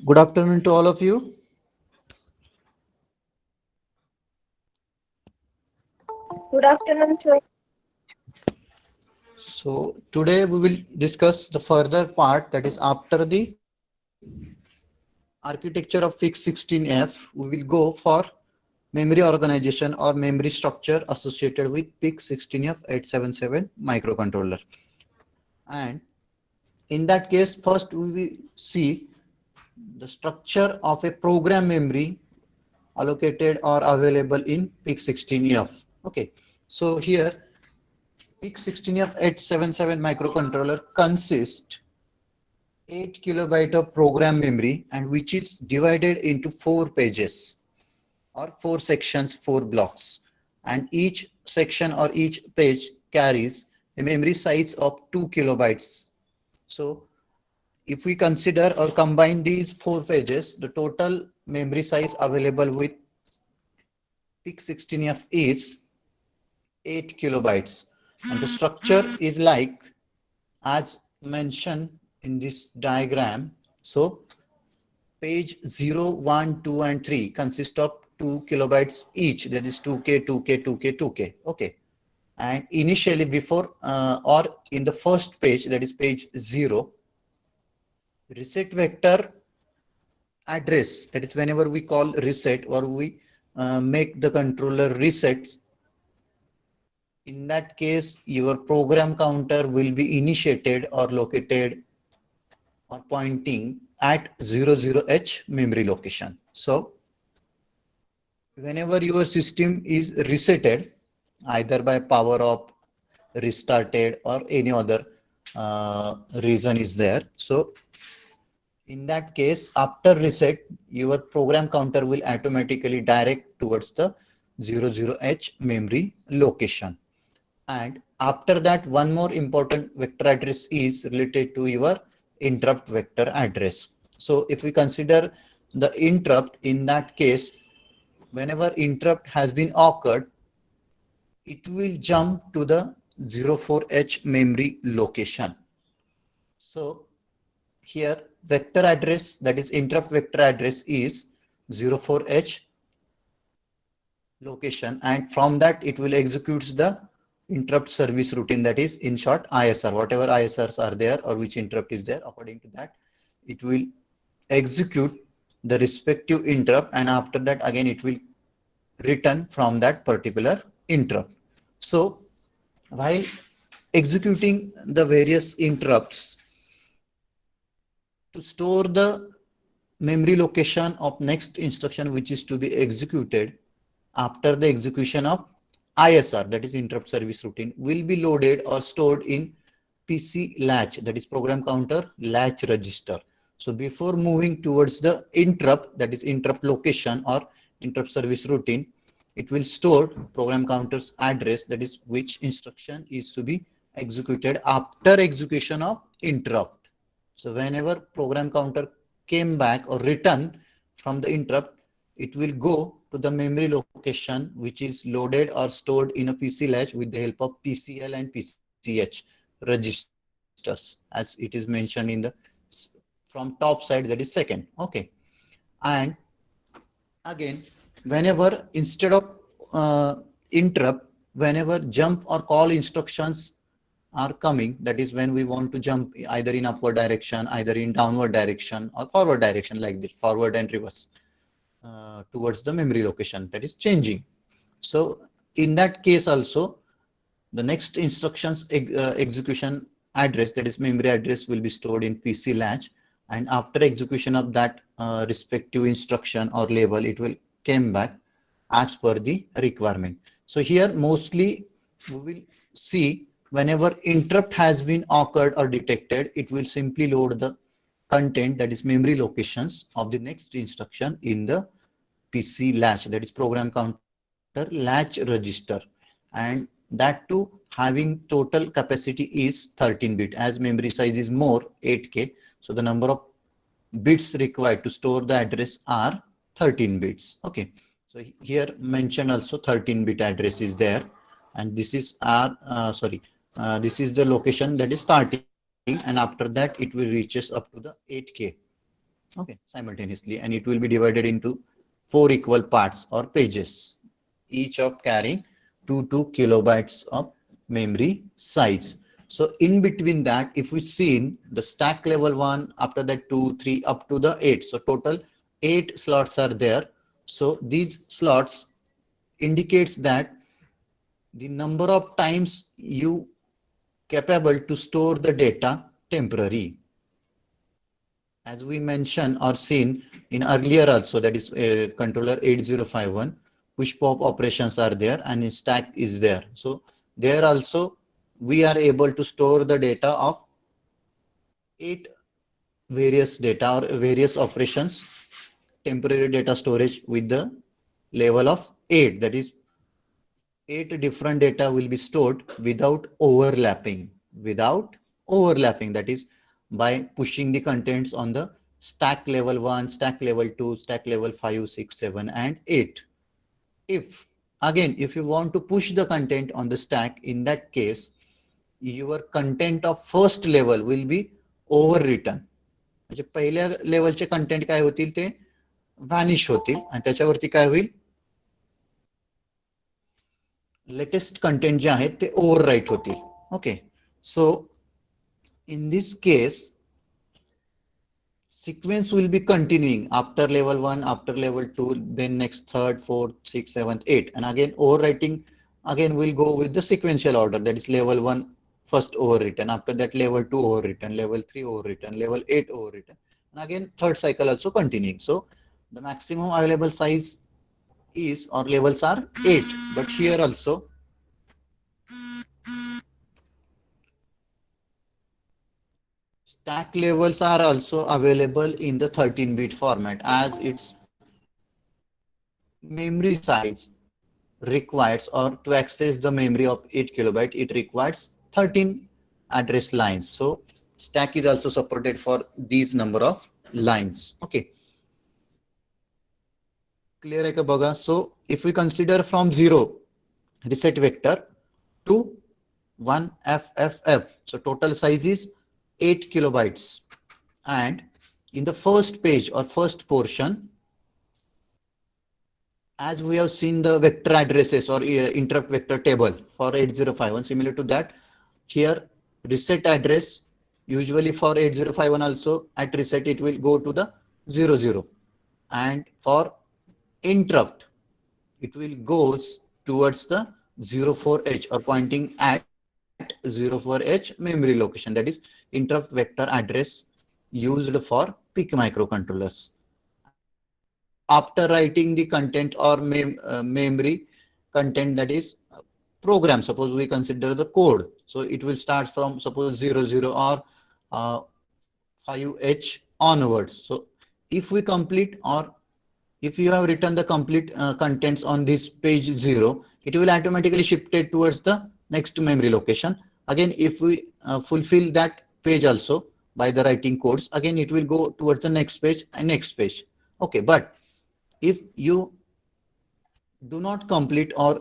Good afternoon to all of you. Good afternoon, sir. So today we will discuss the further part, that is after the architecture of FIX 16F, we will go for memory organization or memory structure associated with PIC 16F877 microcontroller. And in that case, first we will see the structure of a program memory allocated or available in PIC 16F. Okay, so here PIC 16F877 microcontroller consists 8 kilobyte of program memory and which is divided into 4 pages or 4 sections, 4 blocks, and each section or each page carries a memory size of 2 kilobytes. So if we consider or combine these 4 pages, the total memory size available with PIC 16F is 8 kilobytes, and the structure is like as mentioned in this diagram. So page 0, 1, 2, and 3 consist of 2 kilobytes each, that is 2k, 2k, 2k, 2k. Okay. And initially before or in the first page, that is page 0, reset vector address, that is whenever we call reset or we make the controller reset, in that case your program counter will be initiated or located or pointing at 00H memory location. So whenever your system is resetted, either by power up, restarted, or any other reason is there. So in that case, after reset, your program counter will automatically direct towards the 00H memory location. And after that, one more important vector address is related to your interrupt vector address. So if we consider the interrupt, in that case, whenever interrupt has been occurred, it will jump to the 04H memory location. So here vector address, that is interrupt vector address, is 04H location, and from that it will execute the interrupt service routine, that is in short ISR. Whatever ISRs are there or which interrupt is there, according to that it will execute the respective interrupt, and after that again it will return from that particular interrupt. So while executing the various interrupts, to store the memory location of next instruction which is to be executed after the execution of ISR, that is interrupt service routine, will be loaded or stored in PC latch, that is program counter latch register. So before moving towards the interrupt, that is interrupt location or interrupt service routine, it will store program counter's address, that is which instruction is to be executed after execution of interrupt. So whenever program counter came back or return from the interrupt, it will go to the memory location which is loaded or stored in a PC latch with the help of PCL and PCH registers, as it is mentioned in the from top side, that is second. Okay. And again, whenever instead of interrupt, whenever jump or call instructions are coming, that is when we want to jump either in upward direction, either in downward direction or forward direction, like this, forward and reverse towards the memory location, that is changing. So in that case also, the next instructions execution address, that is memory address, will be stored in PC latch, and after execution of that respective instruction or label, it will came back as per the requirement. So here mostly we will see whenever interrupt has been occurred or detected, it will simply load the content, that is memory locations of the next instruction in the PC latch, that is program counter latch register, and that too having total capacity is 13-bit, as memory size is more 8K. So the number of bits required to store the address are 13 bits. Okay. So here mentioned also 13-bit address is there, and this is our this is the location that is starting, and after that it will reaches up to the 8K. okay, simultaneously, and it will be divided into four equal parts or pages, each of carrying 2 kilobytes of memory size. So in between that, if we see in the stack level 1, after that 2, 3, up to the 8, so total 8 slots are there. So these slots indicates that the number of times you capable to store the data temporary. As we mentioned or seen in earlier also, that is controller 8051, push pop operations are there and stack is there. So there also we are able to store the data of 8 various data or various operations, temporary data storage with the level of 8, that is 8 different data will be stored without overlapping, that is by pushing the contents on the stack level 1, stack level 2, stack level 5, 6, 7 and 8. If again, if you want to push the content on the stack, in that case your content of first level will be overwritten. म्हणजे पहिल्या लेवलचे content काय होतील ते vanish होतील आणि त्याच्यावरती काय होईल, लेटेस्ट कंटेंट जे आहेत ते ओव्हरराईट होतील. Okay, so in this case sequence will be continuing after level 1, after level 2, then next third, fourth, sixth, seventh, 8, and again overwriting again will go with the sequential order, that is level 1 first overwritten, after that level 2 overwritten, level 3 overwritten, level 8 overwritten, and again third cycle also continuing. So the maximum available size is or levels are 8, but here also stack levels are also available in the 13-bit format, as its memory size requires, or to access the memory of 8 kilobyte, it requires 13 address lines. So stack is also supported for these number of lines. Okay, clear hai ka baga? So if we consider from 0 reset vector to 1 FFF, so total size is 8 kilobytes, and in the first page or first portion, as we have seen the vector addresses or interrupt vector table for 8051, similar to that, here reset address usually for 8051 also at reset it will go to the 00, and for interrupt it will goes towards the 04H or pointing at 04H memory location, that is interrupt vector address used for PIC microcontrollers. After writing the content or memory content, that is program, suppose we consider the code, so it will start from suppose 00 or 5H onwards. So if we complete, or if you have written the complete contents on this page 0, it will automatically shift it towards the next memory location. Again, if we fulfill that page also by the writing codes, again it will go towards the next page and next page. Okay, but if you do not complete, or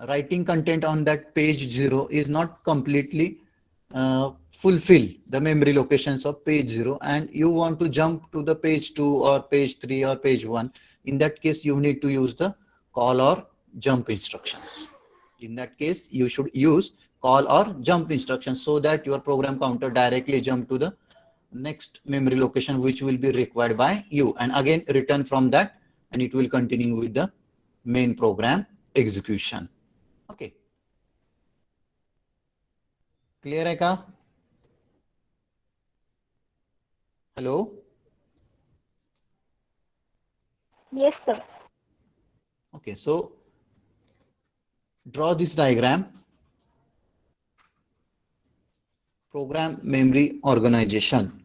writing content on that page 0 is not completely fulfill the memory locations of page 0, and you want to jump to the page 2 or page 3 or page 1, in that case you need to use the call or jump instructions. In that case you should use call or jump instructions, so that your program counter directly jump to the next memory location which will be required by you, and again return from that, and it will continue with the main program execution. Okay, clear hai ka? Hello? Yes, sir. Okay, so draw this diagram, program memory organization.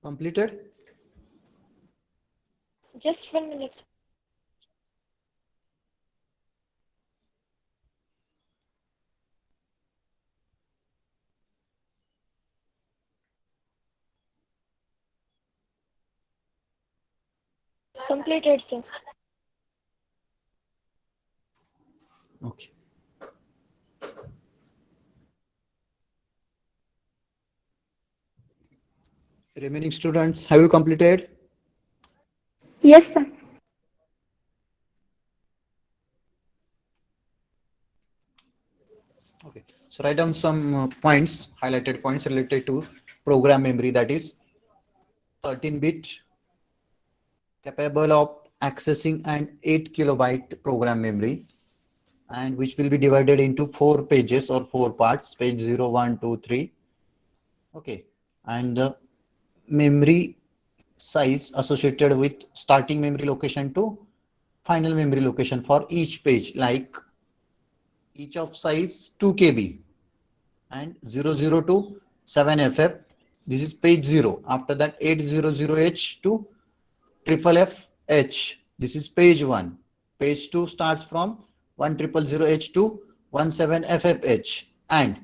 Completed? Just 1 minute. Completed, sir. Okay. Remaining students, have you completed? Yes, sir. Okay. So write down some points, highlighted points related to program memory, that is 13-bit, capable of accessing an 8 kilobyte program memory, and which will be divided into 4 pages or 4 parts, page 0, 1, 2, 3. Okay. And the memory size associated with starting memory location to final memory location for each page, like each of size 2 KB and 00 to 7FF. This is page 0. After that 800H to triple FH. This is page 1. Page 2 starts from 1000H to 17FFH, and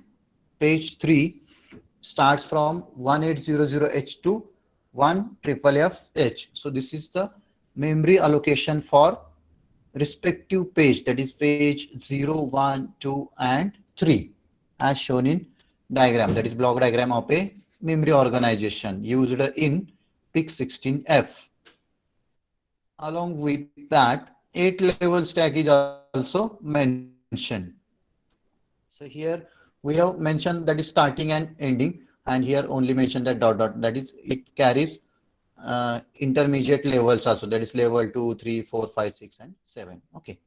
page 3 starts from 1800H to 1FFH. So this is the memory allocation for respective page, that is page 0, 1, 2 and 3, as shown in diagram, that is block diagram of a memory organization used in PIC16F. Along with that, 8-level stack is also mentioned. So here we have mentioned that is starting and ending, and here only mentioned that dot dot, that is it carries intermediate levels also, that is level 2, 3, 4, 5, 6 and 7. Okay.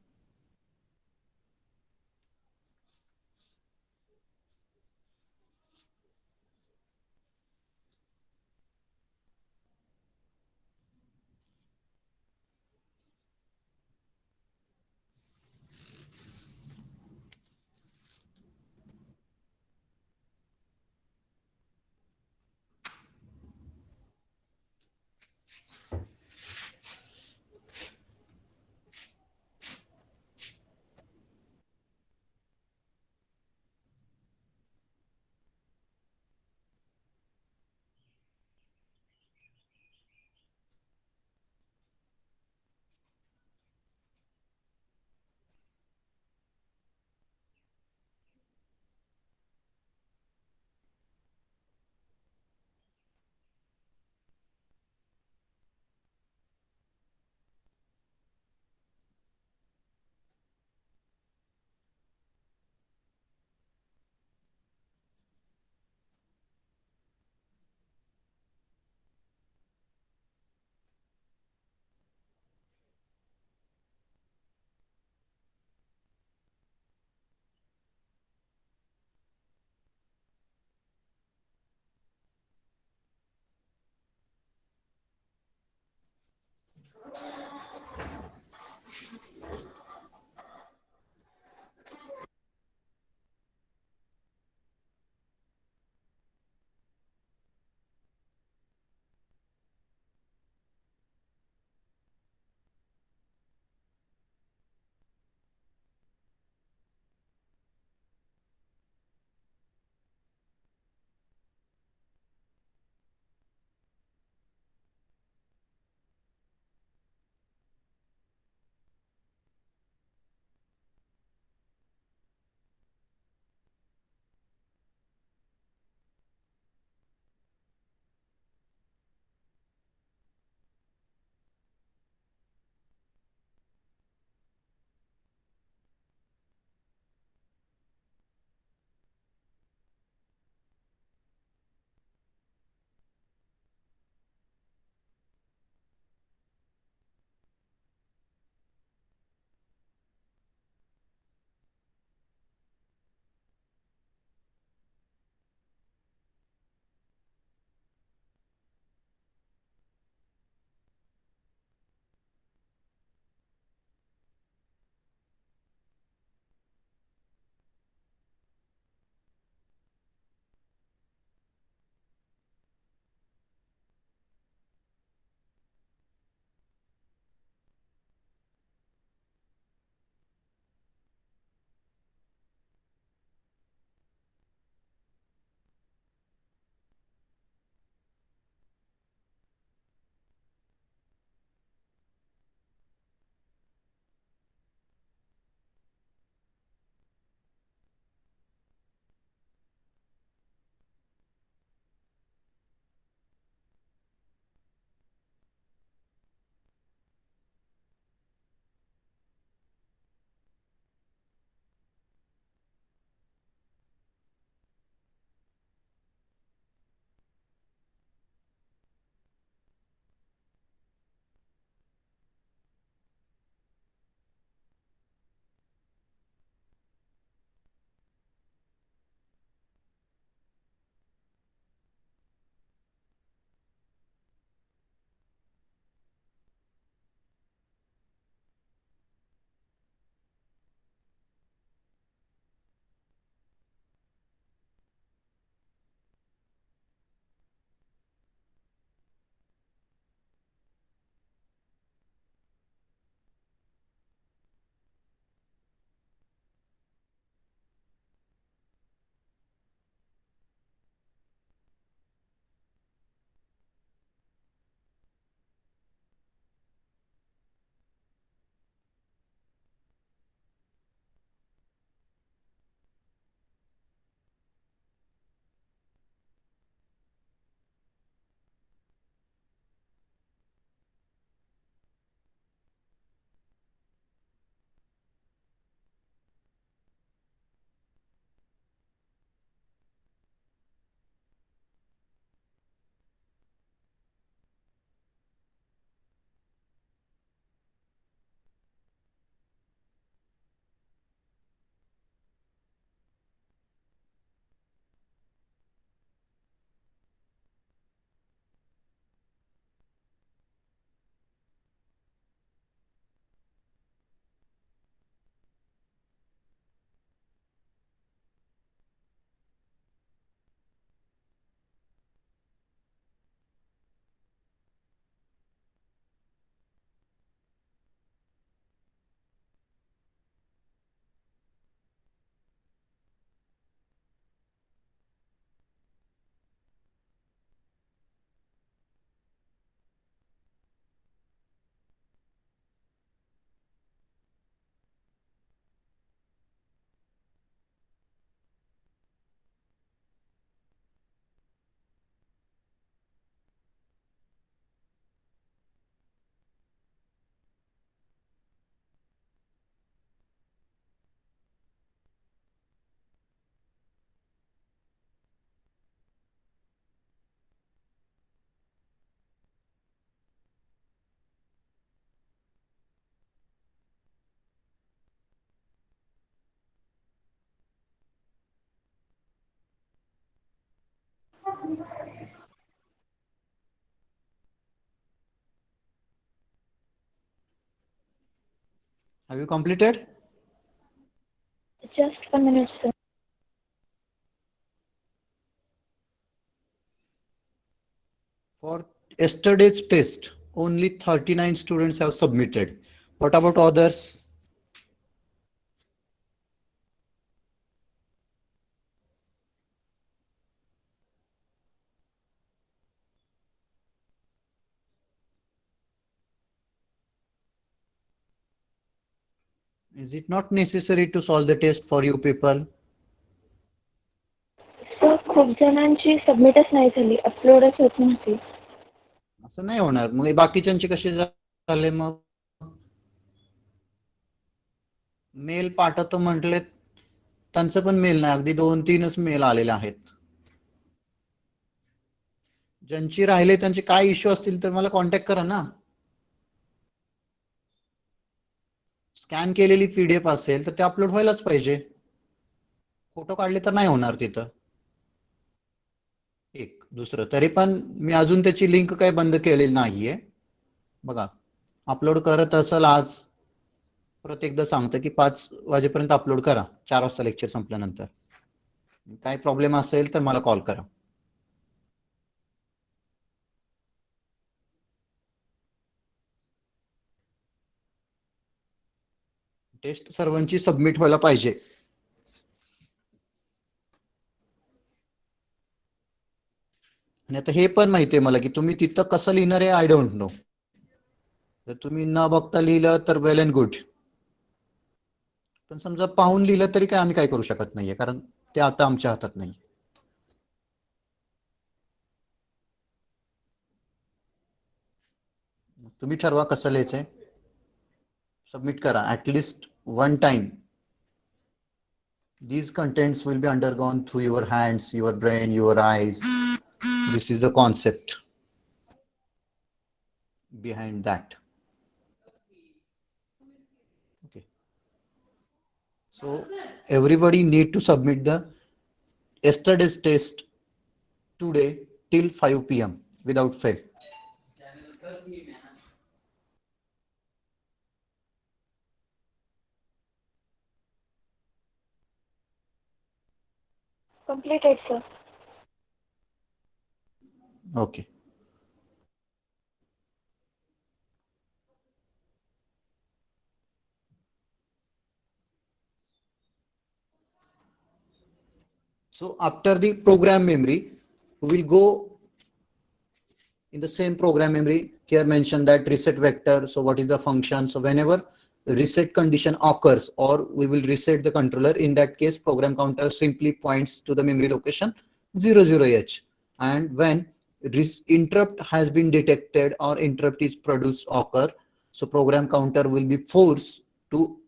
Have you completed? Just 1 minute, sir. For yesterday's test, only 39 students have submitted. What about others? Is it not necessary to solve the test for you people? Sir खूप जणांची सबमिटच नाही झाली, अपलोडच होत नव्हती. असं नाही होणार. मग हे बाकीच्यांचे कसे झाले मग? मेल पाठवतो म्हटले, त्यांचं पण मेल नाही, अगदी 2-3च मेल आलेले आहेत. ज्यांची राहिले त्यांचे काय इश्यू असतील तर मला कॉन्टॅक्ट करा ना. स्कॅन केलेली पीडीएफ असेल तर ते अपलोड व्हायलाच पाहिजे. फोटो काढले तर नाही होणार तिथं. एक दुसरं तरी पण मी अजून त्याची लिंक काही बंद केलेली नाहीये. बघा, अपलोड करत असेल आज, परत एकदा सांगतो की 5 वाजेपर्यंत अपलोड करा, 4 वाजता लेक्चर संपल्यानंतर. काय प्रॉब्लेम असेल तर मला कॉल करा. टेस्ट सर्वांची सबमिट व्हायला पाहिजे. आणि आता हे पण माहितीये मला की तुम्ही तिथं कसं लिहिणार आहे आय डोंट नो. जर तुम्ही न बघता लिहिलं तर वेल अँड गुड, पण समजा पाहून लिहिलं तरी काय आम्ही काय करू शकत नाहीये, कारण ते आता आमच्या हातात नाही. तुम्ही ठरवा कसं लिहायचंय. सबमिट करा at least 1 time. These contents will be undergone through your hands, your brain, your eyes. This is the concept behind that. Okay. So everybody need to submit the yesterday's test today till 5 p.m. without fail. Completed, sir. Okay. So after the program memory, we will go in the same program memory. Here mentioned that reset vector. So what is the function? So whenever reset condition occurs, or we will reset the controller, in that case program counter simply points to the memory location 00h. And when interrupt has been detected or interrupt is produced occur, so program counter will be forced to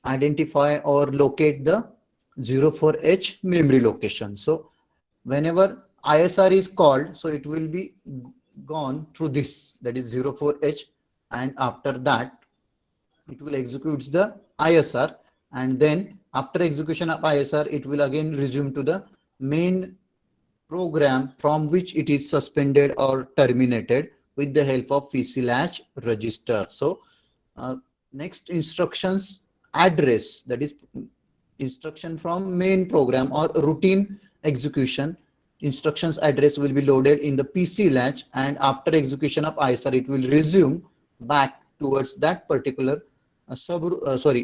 identify or locate the 04h memory location. So whenever ISR is called, so it will be gone through this, that is 04h, and after that it will execute the ISR, and then after execution of ISR it will again resume to the main program from which it is suspended or terminated with the help of PC latch register. So next instructions address, that is instruction from main program or routine execution, instructions address will be loaded in the PC latch, and after execution of ISR it will resume back towards that particular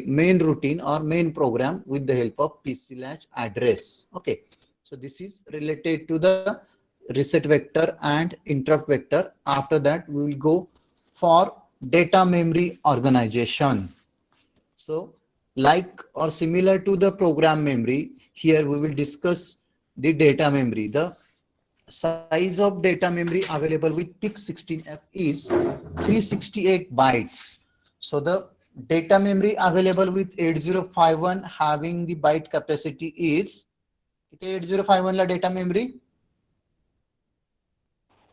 main routine or main program with the help of PC latch address. Okay, so this is related to the reset vector and interrupt vector. After that we will go for data memory organization. So like or similar to the program memory, here we will discuss the data memory. The size of data memory available with PIC16F is 368 bytes. So the data memory available with 8051 having the byte capacity is 8051 la data memory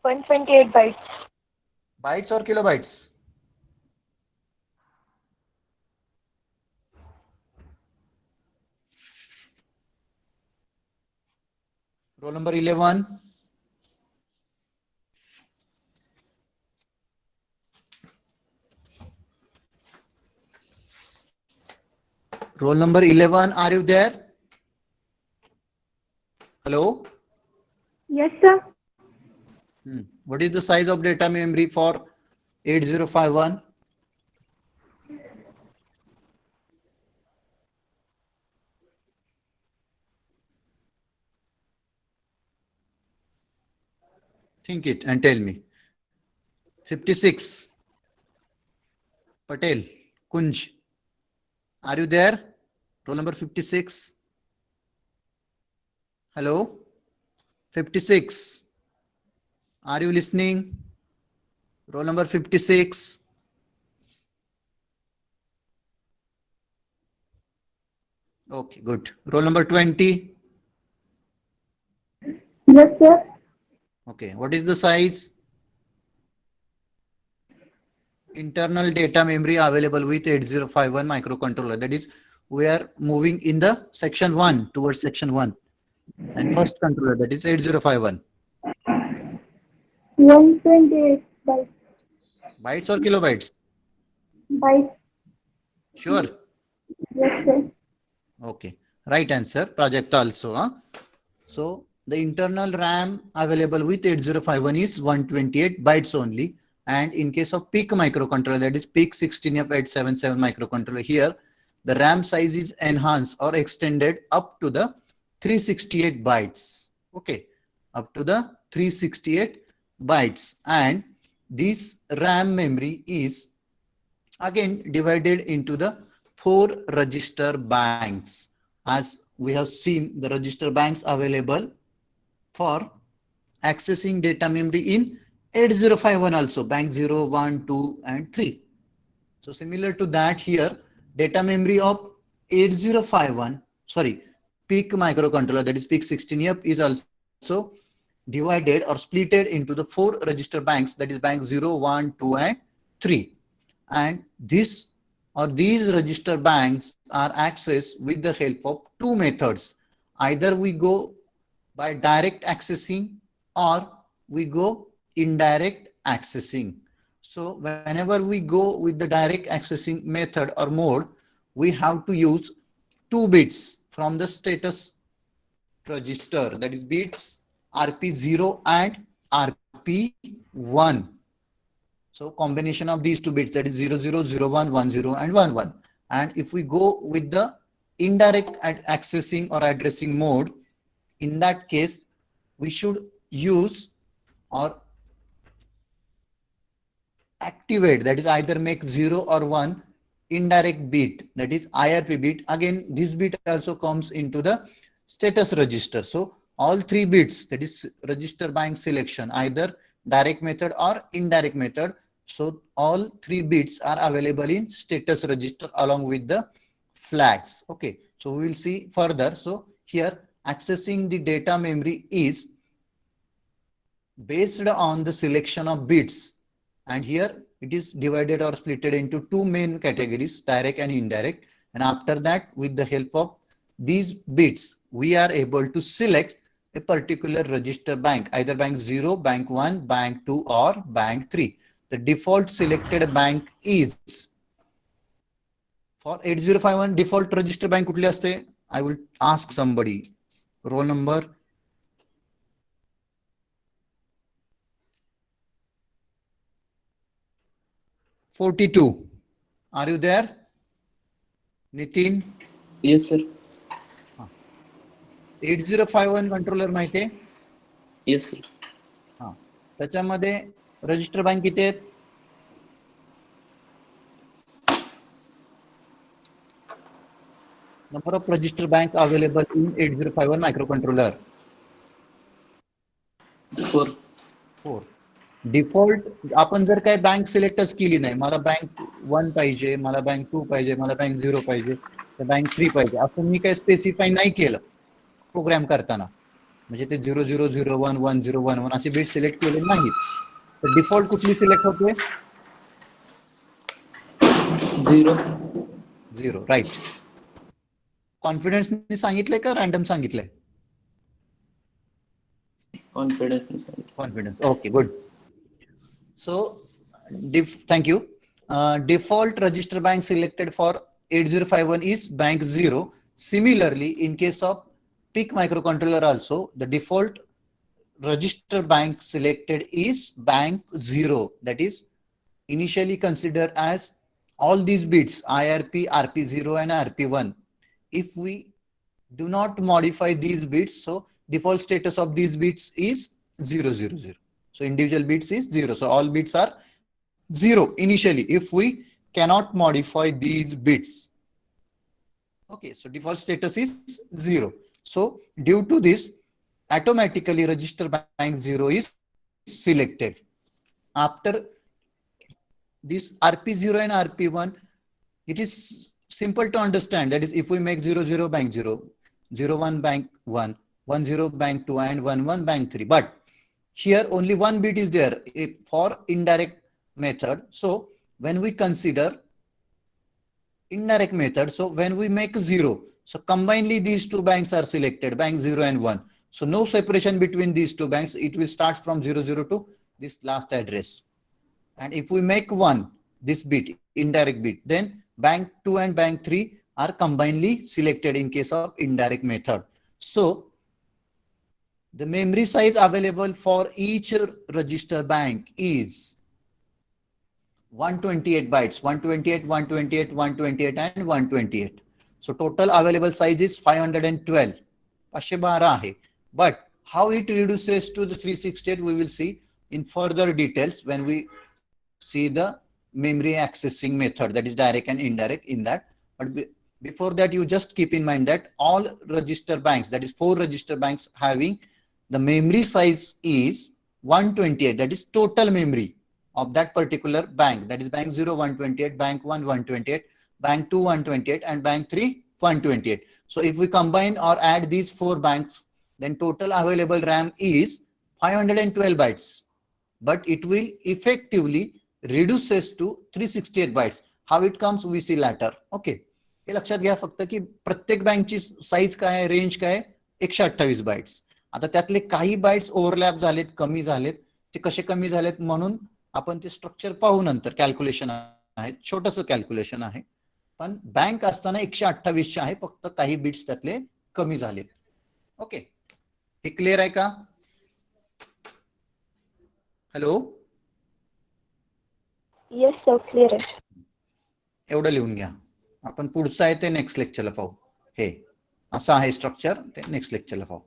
128 bytes. bytes or kilobytes. Roll number 11. Roll number 11, are you there? Hello? Yes, sir. What is the size of data memory for 8051? Think it and tell me. 56. Patel, Kunj, are you there? Roll number 56. Hello? 56. Are you listening? Roll number 56. Okay, good. Roll number 20. Yes, sir. Okay, what is the size? Internal data memory available with 8051 microcontroller. That is, we are moving in the section 1 towards section 1. And first controller, that is 8051. 128 bytes. Bytes or kilobytes? Bytes. Sure. Yes, sir. Okay. Right answer. Project also. Huh? So the internal RAM available with 8051 is 128 bytes only. And in case of PIC microcontroller, that is PIC 16F877 microcontroller, here the RAM size is enhanced or extended up to the 368 bytes. Okay, up to the 368 bytes. And this RAM memory is again divided into the 4 register banks. As we have seen, the register banks available for accessing data memory in 8051 also, bank 0, 1, 2 and 3. So similar to that here, data memory of 8051, sorry, PIC microcontroller, that is PIC 16F, is also divided or splitted into the 4 register banks, that is bank 0, 1, 2 and 3. And this or these register banks are accessed with the help of 2 methods. Either we go by direct accessing or we go indirect accessing. So whenever we go with the direct accessing method or mode, we have to use 2 bits from the status register, that is bits RP0 and RP1. So combination of these 2 bits, that is 00, 01, 10 and 11. And if we go with the indirect accessing or addressing mode, in that case, we should use or activate, that is either make 0 or 1 indirect bit, that is IRP bit. Again, this bit also comes into the status register. So all 3 bits, that is register bank selection, either direct method or indirect method. So all 3 bits are available in status register along with the flags. Okay, so we will see further. So here accessing the data memory is based on the selection of bits, and here it is divided or splitted into 2 main categories, direct and indirect. And after that, with the help of these bits, we are able to select a particular register bank, either bank 0, bank 1, bank 2 or bank 3. The default selected bank is for 8051 default register bank कुठली असते? I will ask somebody. Roll number 42. Are you there? Nitin? Yes, sir. 8051 controller माहिती आहे? Yes, sir. हां, त्याच्यामध्ये register bank किती आहेत? Number of register banks available in 8051 microcontroller. 4. 4. Default आपण जर काही बँक सिलेक्टच केली नाही, मला बँक 1 पाहिजे, मला बँक 2 पाहिजे, मला बँक 0 पाहिजे, तर बँक 3 पाहिजे, असं मी काही स्पेसिफाय नाही केलं प्रोग्राम करताना, म्हणजे ते 0001 1011 असे बिट सिलेक्ट केले नाहीत, तर डिफॉल्ट कुठली सिलेक्ट होते? 0. राईट. कॉन्फिडन्सनी सांगितलंय का रँडम सांगितलंय? Confidence. Okay, good. So, thank you. Default register bank selected for 8051 is bank 0. Similarly, in case of PIC microcontroller also, the default register bank selected is bank 0. That is initially considered as all these bits IRP, RP0 and RP1. If we do not modify these bits, so default status of these bits is 000. So individual bits is 0. So all bits are 0 initially if we cannot modify these bits. Okay, so default status is 0. So due to this, automatically register bank 0 is selected. After this RP0 and RP1, it is simple to understand. That is, if we make 00 bank 0, 01 bank 1, 10 bank 2, and 11 bank 3. But here only one bit is there for indirect method. So when we consider indirect method, so when we make 0, so combinedly these two banks are selected, bank 0 and 1. So no separation between these two banks. It will start from 00 to this last address. And if we make 1, this bit, indirect bit, then bank 2 and bank 3 are combinedly selected in case of indirect method. So the memory size available for each register bank is 128 bytes, 128, 128, 128 and 128. So total available size is 512. 512 आहे. But how it reduces to the 368 we will see in further details when we see the memory accessing method, that is direct and indirect in that. But before that, you just keep in mind that all register banks, that is 4 register banks having the memory size is 128, that is total memory of that particular bank, that is bank 0 128, bank 1 128, bank 2 128 and bank 3 128. So if we combine or add these 4 banks, then total available RAM is 512 bytes, but it will effectively reduces to 368 bytes. How it comes we see later. Okay, हे लक्षात घ्या फक्त की प्रत्येक बँकची size काय आहे, range काय आहे, 128 bytes. आता त्यातले काही बाइट्स ओव्हरलॅप झालेत, कमी झालेत. ते कसे कमी झालेत म्हणून आपण ते स्ट्रक्चर पाहू नंतर. कॅल्क्युलेशन आहे, छोटंसं कॅल्क्युलेशन आहे, पण बँक असताना 128 आहे, फक्त काही बिट्स त्यातले कमी झालेत. ओके, हे क्लिअर आहे का? हॅलो, येस सर, क्लिअर आहे. एवढं लिहून घ्या. आपण पुढचं आहे ते नेक्स्ट लेक्चरला पाहू. हे असं आहे स्ट्रक्चर, ते नेक्स्ट लेक्चरला पाहू.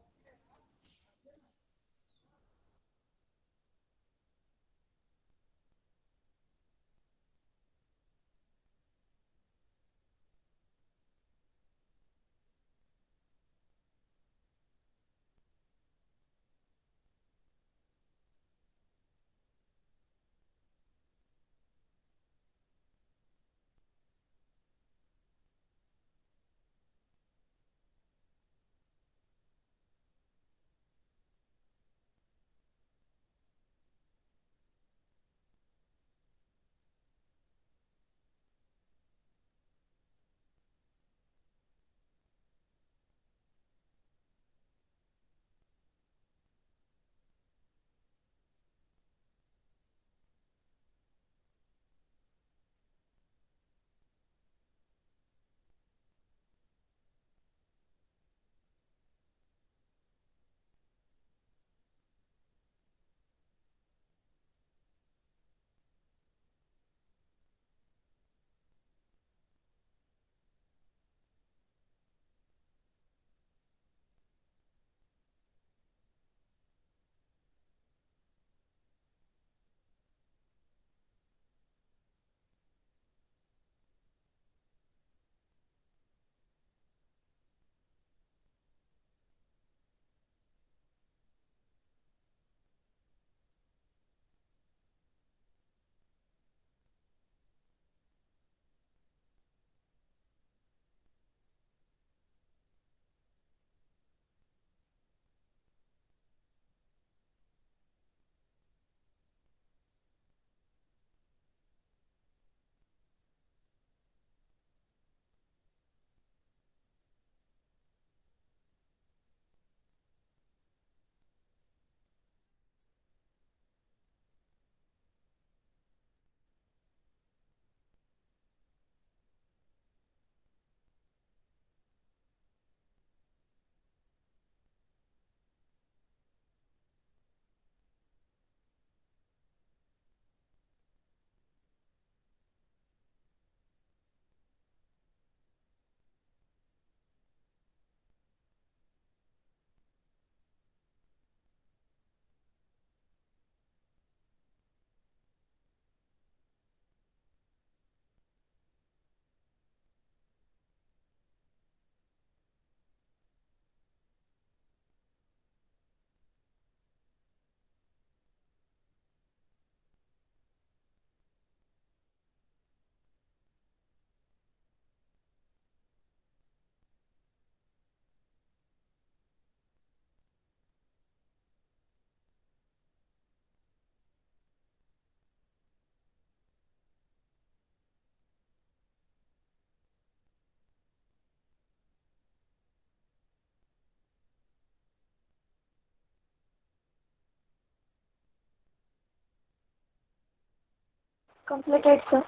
Completed, sir.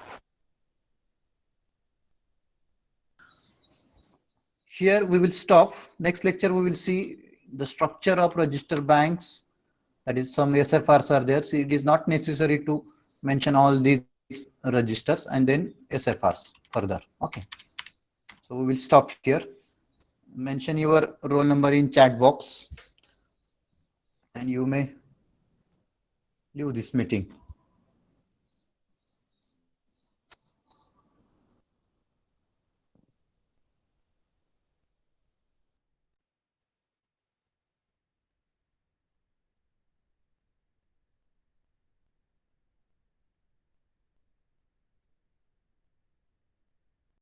Here we will stop. Next lecture we will see the structure of register banks. That is, some SFRs are there. See, it is not necessary to mention all these registers and then SFRs further. Okay. So we will stop here. Mention your roll number in chat box and you may leave this meeting.